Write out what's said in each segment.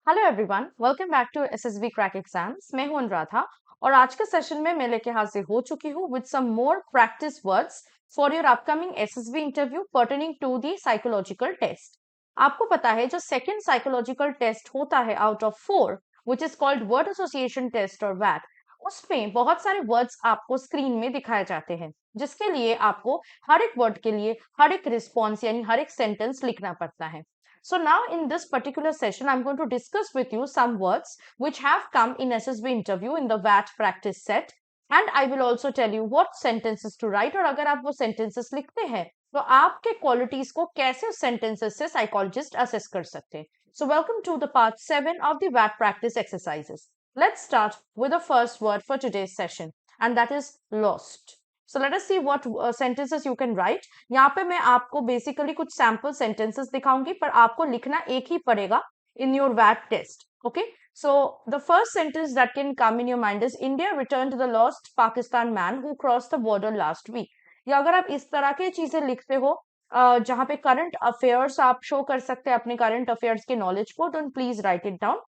Hello everyone, welcome back to SSB crack exams. मैं हूं अनुराधा और आज के सेशन में मैं लेके हाजिर हो चुकी हूं with some more practice words for your upcoming SSB interview pertaining to the psychological test. आपको पता है जो सेकंड साइकोलॉजिकल टेस्ट होता है out of 4 which is called word association test और वैट, उसमें बहुत सारे वर्ड्स आपको स्क्रीन में दिखाए जाते हैं जिसके लिए आपको हर एक वर्ड के लिए हर एक रिस्पॉन्स यानी हर एक सेंटेंस लिखना पड़ता है। So now in this particular session, I'm going to discuss with you some words which have come in SSB interview in the VAT practice set. And I will also tell you what sentences to write और अगर आप वो sentences लिखते हैं तो आपके qualities को कैसे उस sentences से psychologist assess कर सकते हैं. So welcome to the part 7 of the VAT practice exercises. Let's start with the first word for today's session and that is lost. So let us see what sentences you can write. यहाँ पे मैं आपको basically कुछ sample sentences दिखाऊंगी पर आपको लिखना एक ही पड़ेगा इन योर वैट test. Okay, so the first sentence that can come in your mind is India return to the lost Pakistan man who cross the border last week. या अगर आप इस तरह की चीजें लिखते हो जहां पे करंट अफेयर्स आप शो कर सकते हैं अपने करंट अफेयर्स के नॉलेज को, don't please right it down.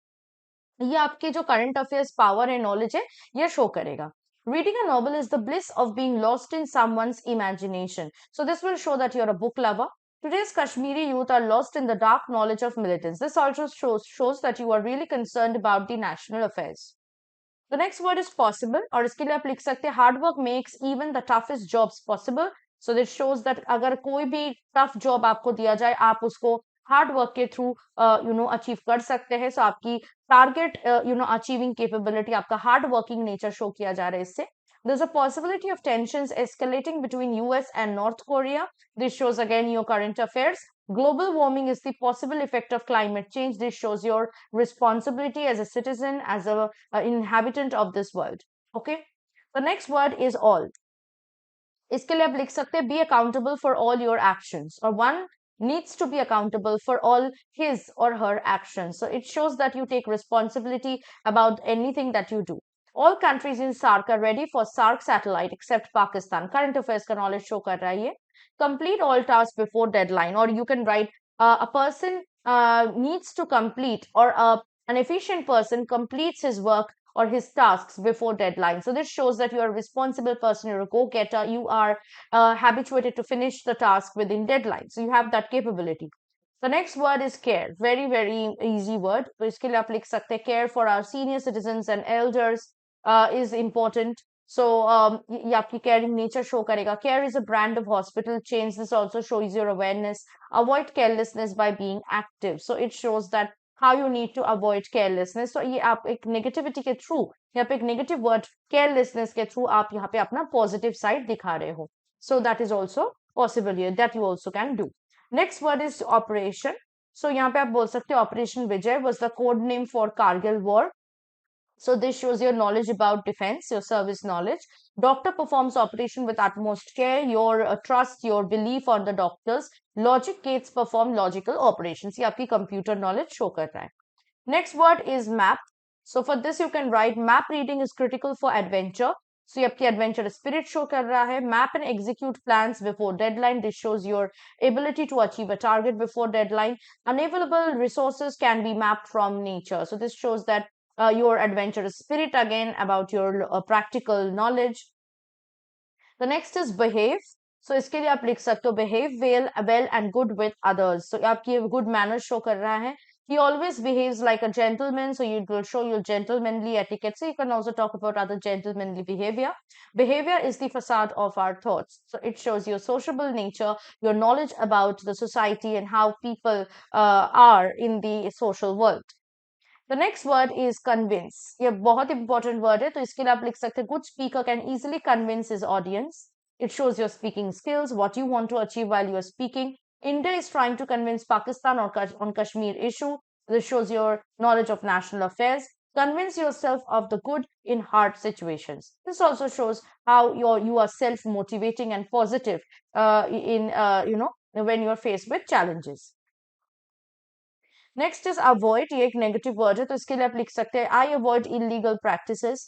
ये आपके जो करंट अफेयर्स पावर है नॉलेज है ये शो करेगा. Reading a novel is the bliss of being lost in someone's imagination. So this will show that you're a book lover. Today's Kashmiri youth are lost in the dark knowledge of militants. This also shows that you are really concerned about the national affairs. The next word is possible और इसके लिए आप लिख सकते हैं hard work makes even the toughest jobs possible. So this shows that अगर कोई भी tough job आपको दिया जाए आप उसको हार्ड वर्क के थ्रू अचीव कर सकते हैं. सो आपकी टारगेट अचीविंग कैपेबिलिटी आपका हार्ड वर्किंग नेचर शो किया जा रहा है इससे. There's a possibility of tensions escalating between US and North Korea. This shows again your current affairs. Global warming is the possible effect of climate change. This shows your responsibility as a citizen, as a inhabitant of this world. Okay. The next word is all. इसके लिए आप लिख सकते हैं be accountable for all your actions or one needs to be accountable for all his or her actions. So it shows that you take responsibility about anything that you do. All countries in SARC are ready for SARC satellite except Pakistan. Current affairs का knowledge show कर रहा है ये. Complete all tasks before deadline or you can write a person needs to complete or an efficient person completes his work or his tasks before deadline. So this shows that you are a responsible person, you're a go-getter, you are habituated to finish the task within deadline. So you have that capability. The next word is care. Very, very easy word. तो इसके लिए आप लिख सकते हैं care for our senior citizens and elders is important. So ये आपकी caring nature show करेगा. Care is a brand of hospital chains. This also shows your awareness. Avoid carelessness by being active. So it shows that how you need to avoid carelessness. So ये आप एक negativity के through यहाँ पे एक negative word carelessness के through आप यहाँ पे अपना positive side दिखा रहे हो. So that is also possible here that you also can do. Next word is operation. So यहाँ पे आप बोल सकते हो Operation Vijay was the code name for Kargil war. So this shows your knowledge about defense, your service knowledge. Doctor performs operation with utmost care, your trust, your belief on the doctors. Logic gates perform logical operations. ये आपकी computer knowledge show कर रहा है. Next word is map. So for this you can write map reading is critical for adventure. So ये आपकी adventure spirit show कर रहा है. Map and execute plans before deadline. This shows your ability to achieve a target before deadline. Unavailable resources can be mapped from nature. So this shows that your adventurous spirit again about your practical knowledge. The next is behave. So इसके लिए आप लिख सकते हो behave well and good with others. So आपकी good manners show कर रहा है. He always behaves like a gentleman, so it will show you gentlemanly etiquette. So you can also talk about other gentlemanly behavior. Behavior is the facade of our thoughts. So it shows your sociable nature, your knowledge about the society and how people are in the social world. The next word is convince. ये बहुत important word है तो इसके लिए आप लिख सकते हैं good speaker can easily convince his audience. It shows your speaking skills, what you want to achieve while you are speaking. India is trying to convince Pakistan on Kashmir issue. This shows your knowledge of national affairs. Convince yourself of the good in hard situations. This also shows how you are self-motivating and positive when you are faced with challenges. Next is avoid. ये एक negative word है तो इसके लिए आप लिख सकते हैं आई अवॉइड इलीगल प्रैक्टिसेस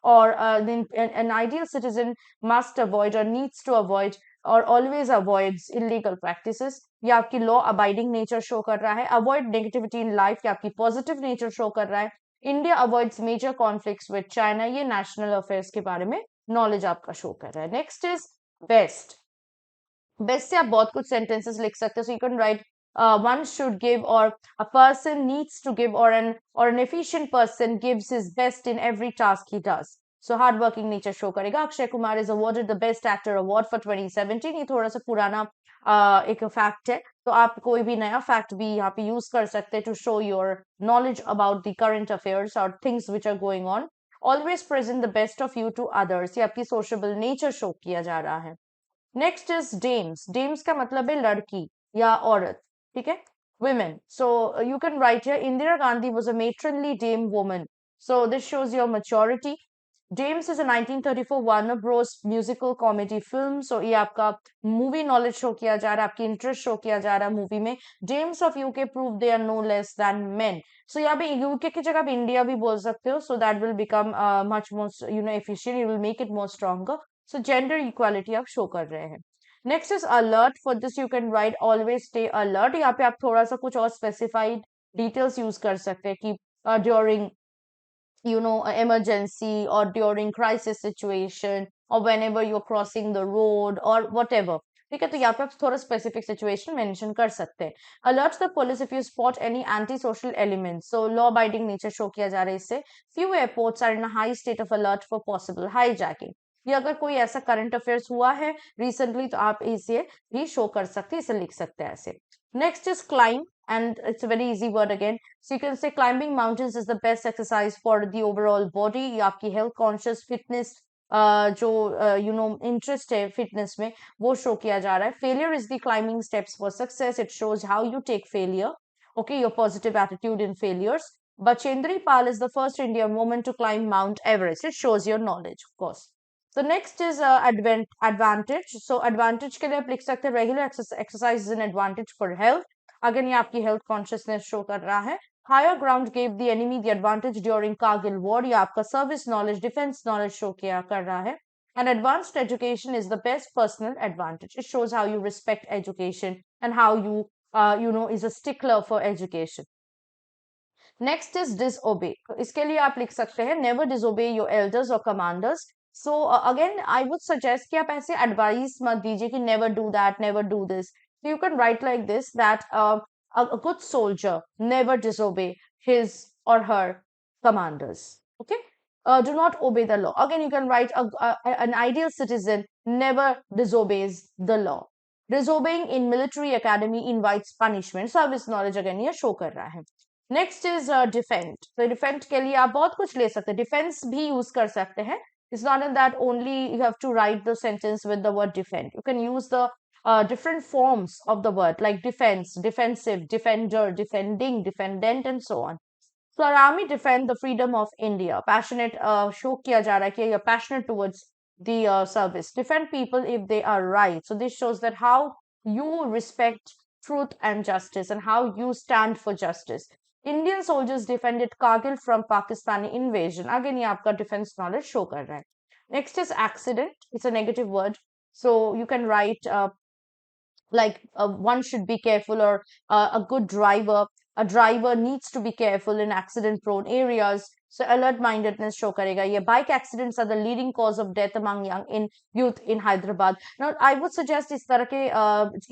और an ideal citizen must avoid or needs to avoid और ऑलवेज अवॉइड्स इलीगल प्रैक्टिसेस, ये आपकी लॉ अबाइडिंग नेचर शो कर रहा है। अवॉइड नेगेटिविटी इन लाइफ, ये आपकी पॉजिटिव नेचर शो कर रहा है। India avoids major conflicts with China, ये नेशनल अफेयर्स के बारे में नॉलेज आपका शो कर रहा है। Next is best. बेस्ट से आप बहुत कुछ सेंटेंसेस लिख सकते हो, so you can write one should give, or a person needs to give, or an efficient person gives his best in every task he does. So hard working nature show करेगा। Akshay Kumar is awarded the best actor award for 2017। ये थोड़ा सा पुराना एक fact है, तो आप कोई भी नया फैक्ट भी यहाँ पे यूज कर सकते हैं to show your knowledge about the current affairs और things which are going on. Always present the best of you to others, ये आपकी सोशल नेचर शो किया जा रहा है। Next is DIMMs. डेम्स का मतलब है लड़की या औरत, ठीक है, women. So you can write here, Indira Gandhi was a matronly dame woman. So this shows your maturity. James is a 1934 Warner Bros musical comedy film. So ये आपका मूवी नॉलेज शो किया जा रहा है, आपकी इंटरेस्ट शो किया जा रहा है मूवी में। Gems of UK prove they are no less than men. So यहाँ पे यूके की जगह आप इंडिया भी बोल सकते हो, so that will become much more efficient, you will make it more stronger. So gender equality आप शो कर रहे हैं। Next is alert. For this you can write always stay alert. यहाँ पे आप थोड़ा सा कुछ और स्पेसिफाइड डिटेल्स यूज कर सकते हैं कि during emergency, or during crisis situation, or whenever you're crossing the road or whatever। ठीक है, तो यहाँ पे आप थोड़ा स्पेसिफिक सिचुएशन मेंशन कर सकते हैं। Alert the police if you spot any anti social element. So law abiding nature show किया जा रहा है इससे। Few airports are in high state of alert for possible hijacking. ये अगर कोई ऐसा करंट अफेयर्स हुआ है रिसेंटली तो आप इसे भी शो कर सकते हैं, इसे लिख सकते हैं ऐसे। Next is climb, and it's a very easy word again. So you can say climbing mountains is the best exercise for the overall body। ये आपकी health conscious fitness जो interest है fitness में, वो show किया जा रहा है। Failure is the climbing steps for success। It shows how you take failure, okay, your positive attitude in failures। Bachendri Pal is the first Indian woman to climb Mount Everest। It shows your knowledge, of course। So next is advantage। So advantage के लिए आप लिख सकते हैं regular exercise is an advantage for health। अगर ये आपकी health consciousness show कर रहा है। Higher ground gave the enemy the advantage during Kargil war, या आपका service knowledge defence knowledge show किया कर रहा है। And advanced education is the best personal advantage. It shows how you respect education and how you is a stickler for education. Next is disobey. इसके लिए आप लिख सकते हैं नेवर डिसओबे योर एल्डर्स और commanders. So again I would suggest कि आप ऐसे एडवाइस मत दीजिए कि never do that, never do this. So you can write like this, that a good soldier never disobey his or her commanders. Okay. Do not obey the law. Again, you can write an ideal citizen never disobeys the law. Disobeying in military academy invites punishment। Service knowledge again ये show कर रहा है। Next is defend। तो defend के लिए आप बहुत कुछ ले सकते हैं, defense भी use कर सकते हैं। It's not in that only you have to write the sentence with the word defend। You can use the different forms of the word like defense, defensive, defender, defending, defendant, and so on। So our army defend the freedom of India। Passionate show किया जा रहा है कि you're passionate towards the service। Defend people if they are right। So this shows that how you respect truth and justice and how you stand for justice। Indian soldiers defended Kargil from Pakistani invasion। Again ये आपका defense knowledge show कर रहा है। Next is accident। It's a negative word। So you can write like one should be careful, or a good driver, a driver needs to be careful in accident prone areas। So alert mindedness show karega। ये bike accidents are the leading cause of death among young in youth in Hyderabad। Now I would suggest इस तरह के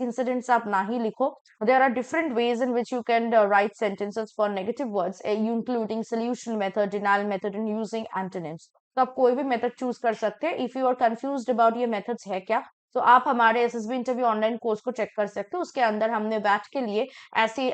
incidents आप ना ही लिखो। There are different ways in which you can write sentences for negative words, including solution method, denial method, and using antonyms। तो आप कोई भी मेथड चूज कर सकते हैं। If you are confused about ये मेथड्स है क्या, तो आप हमारे एसएसबी इंटरव्यू ऑनलाइन कोर्स को चेक कर सकते हो। उसके अंदर हमने बैठ के लिए ऐसे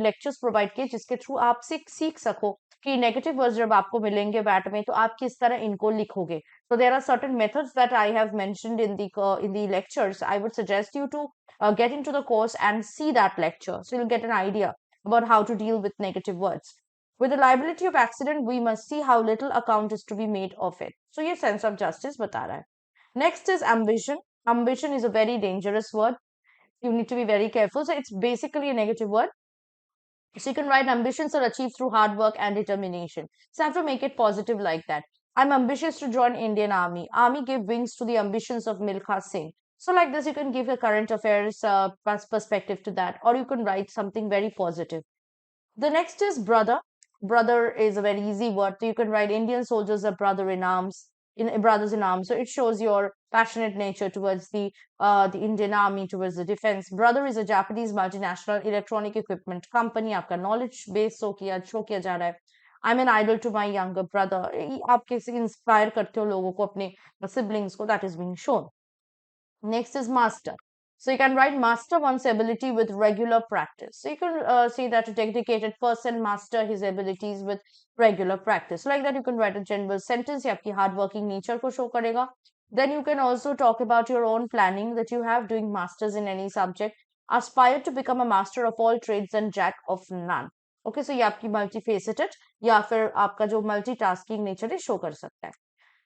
लेक्चर्स प्रोवाइड किए जिसके थ्रू आप सीख सको कि नेगेटिव वर्ड्स जब आपको मिलेंगे बैट में तो आप किस तरह इनको लिखोगे। So there are certain methods that I have mentioned in the lectures। I would suggest you to get into the course and see that lecture, so you'll get an idea about how to deal with negative words। With the liability of accident, we must see how little account is to be made of it। So ये sense of justice बता रहा है। Next is ambition। Ambition is a very dangerous word। You need to be very careful। So it's basically a negative word। So you can write ambitions are achieved through hard work and determination। So I have to make it positive like that। I'm ambitious to join Indian Army। Army gave wings to the ambitions of Milkha Singh। So like this, you can give a current affairs perspective to that, or you can write something very positive. The next is brother. Brother is a very easy word. So you can write Indian soldiers are brother in arms, in brothers in arms. So it shows your passionate nature towards the Indian army, towards the defense. Brother is a Japanese multinational electronic equipment company. आपका knowledge base show किया जा रहा है. I'm an idol to my younger brother. आप कैसे inspire करते हो लोगों को, अपने siblings को, that is being shown. Next is master. So you can write master one's ability with regular practice. So you can say that a dedicated person master his abilities with regular practice. So like that, you can write a general sentence. ये आपकी hardworking nature को show करेगा. Then you can also talk about your own planning that you have doing masters in any subject. Aspire to become a master of all trades and jack of none. Okay, so ये आपकी multifaceted या फिर आपका जो multitasking nature है show कर सकता है.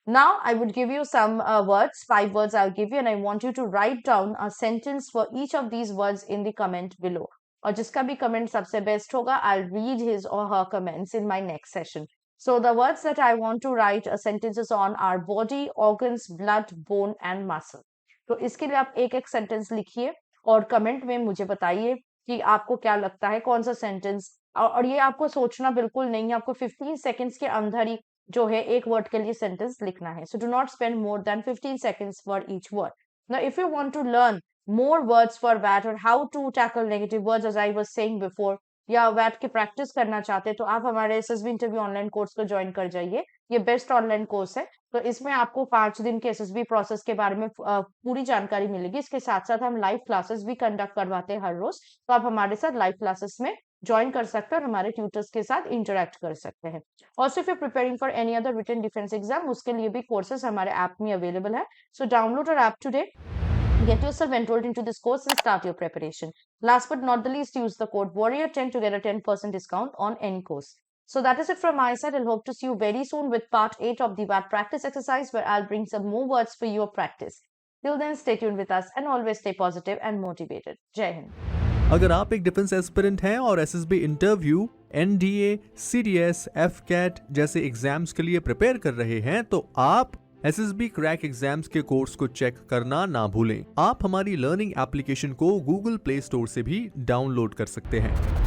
Now, I would give you some words, 5 words I'll give you, and I want you to write down a sentence for each of these words in the comment below. और जिसका भी comment सबसे best होगा, I'll read his or her comments in my next session. So the words that I want to write sentences on are body, organs, blood, bone and muscle. तो इसके लिए आप एक एक sentence लिखिए और comment में मुझे बताइए कि आपको क्या लगता है, कौन सा sentence, और ये आपको सोचना बिल्कुल नहीं है, आपको 15 seconds के अंदर ही जो है एक वर्ड के लिए सेंटेंस लिखना है. So do not spend more than 15 seconds for each word. Now if you want to learn more words for VAT or how to tackle negative words as I was saying before, या VAT की practice करना चाहते हैं तो आप हमारे SSB interview online course को join कर जाइए. ये बेस्ट ऑनलाइन कोर्स है. तो इसमें आपको 5 दिन के एसएसबी प्रोसेस के बारे में पूरी जानकारी मिलेगी. इसके साथ साथ हम लाइव क्लासेस भी कंडक्ट करवाते हैं हर रोज. तो आप हमारे साथ लाइव क्लासेस में ज्वाइन कर सकते हैं और हमारे ट्यूटर्स के साथ इंटरेक्ट कर सकते हैं. Also if you preparing for any other written defence exam, उसके लिए भी कोर्सेज हमारे ऐप में अवेलेबल है. So download our app today. Get yourself enrolled into this course and start your preparation. Last but not the least, use the code WARRIOR10 to get a 10% discount on any course. So that is it from my side. I'll hope to see you very soon with part 8 of the VAT practice exercise, where I'll bring some more words for your practice. Till then, stay tuned with us and always stay positive and motivated. Jai Hind. अगर आप एक defence aspirant हैं और SSB interview, NDA, CDS, AFCAT जैसे exams के लिए prepare कर रहे हैं तो आप एसएसबी क्रैक एग्जाम्स के कोर्स को चेक करना ना भूलें. आप हमारी लर्निंग एप्लीकेशन को गूगल प्ले स्टोर से भी डाउनलोड कर सकते हैं.